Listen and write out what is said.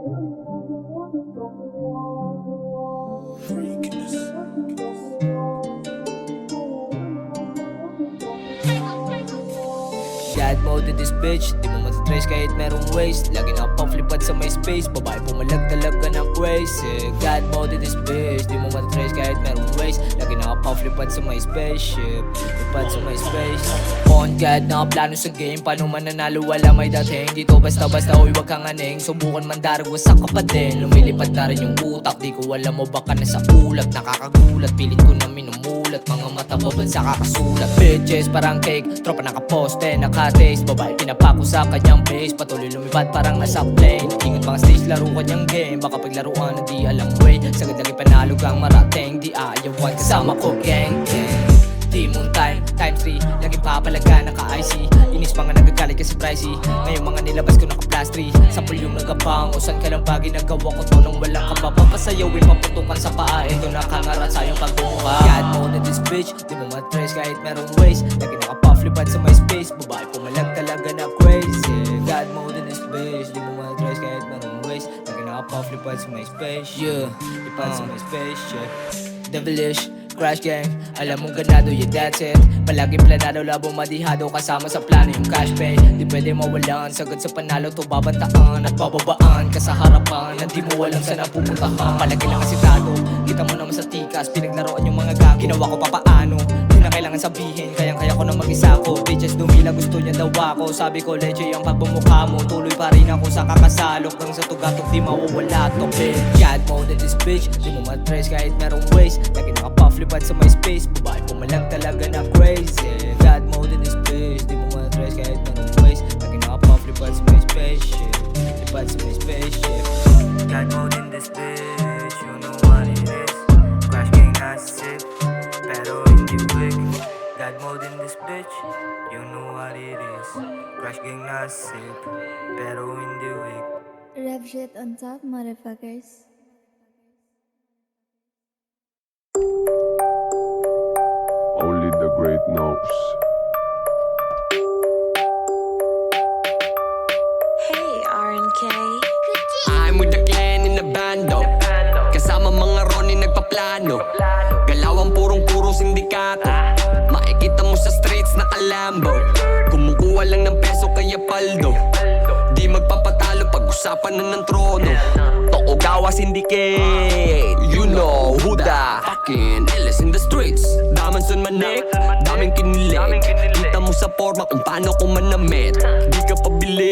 God mode in this bitch, di mo matatrace kahit merong waste. Lagi nakapang-flipad sa my space, babae pumalag talaga ng grace. God mode in this bitch, di mo matatrace kahit merong waste. Lagi nakapang-flipad sa my spaceship, lipad sa my space. On God, nakaplano sa game, paano man nanalo wala may dating. Dito basta-basta, uy wag kang aning. Subukan man darag, wasak ka pa din. Lumilipad na rin yung utak, di ko alam mo baka nasa ulat. Nakakagulat, pilit ko na minumulat. Mga mata babad sa kakasulat. Bitches parang cake, tropa nakaposte, naka-taste. Babae pinapako sa kanyang base, patuloy lumipad parang nasa plane. Ingat mga stage, laro kanyang game. Baka paglaruan na di alam way. Sagad lagi panalo kang marating, di ayawan kasama ko gang gang. Team on time, times 3. Laging papalaga, naka-IC. Inis pa nga nagagalit kasi pricey. Ngayong mga nilabas ko naka-plus 3. Sampol yung nagabang, usan ka lang bagay. Nagawa ko to nang walang kapapapasayawin. Paputukan sa paa, ito nakangarat sa iyong pagbuka. God mode in this bitch, di mo matrace kahit merong waste. Lagi nakapaflipad sa my space, babae pumalag talaga na crazy. God mode in this bitch, di mo matrace kahit merong waste. Lagi nakapaflipad sa my space, yeah. Lipad sa my space, yeah. Devilish Crash gang, alam mong ganado, yeah that's it. Palaging planado, labong madihado, kasama sa plano yung cash pay. Di pwede mawalan, sagad sa panalo to babantaan at bababaan ka sa harapan na di mo alam saan napupuntahan. Palagi lang asitado, kita mo naman sa tikas, pinaglaruan yung mga gago. Ginawa ko papaano, di na kailangan sabihin, kayang-kaya ko na mag-isa ko. Bitches dumila, gusto niya daw ako, sabi ko leche yung pagbumukha mo. Tuloy pa rin ako sa kakasalok, nang sa tugatok di mawawala to bitch. God mode in this bitch, di mo matrace kahit merong waste. Lagi nakapaflipad sa my space, babae pumalag talaga na crazy. God mode in this bitch, di mo matrace kahit merong waste. Lagi nakapaflipad sa my spaceship, lipad sa my spaceship. God mode in this bitch, you know what it is. Crash gang nasip, pero hindi quick. God mode in this bitch, you know what it is. Crash gang nasip, pero hindi weak. Rev shit on top, motherfuckers. Only the great knows. Hey, RNK. I'm with the clan in the bando. Kasama mga Ronnie nagpaplano. Galawang purong-puro sindikato. Makikita mo sa streets na kalambo. Kumukuha lang ng peso kaya paldo. Di magpapatalo pag-usapan na ng trono. Tokugawa syndicate. You know who the fucking Ellis in the streets. Daman son manik, daming kinilig. Kita mo sa forma kung paano ko manamit. Di ka pabili.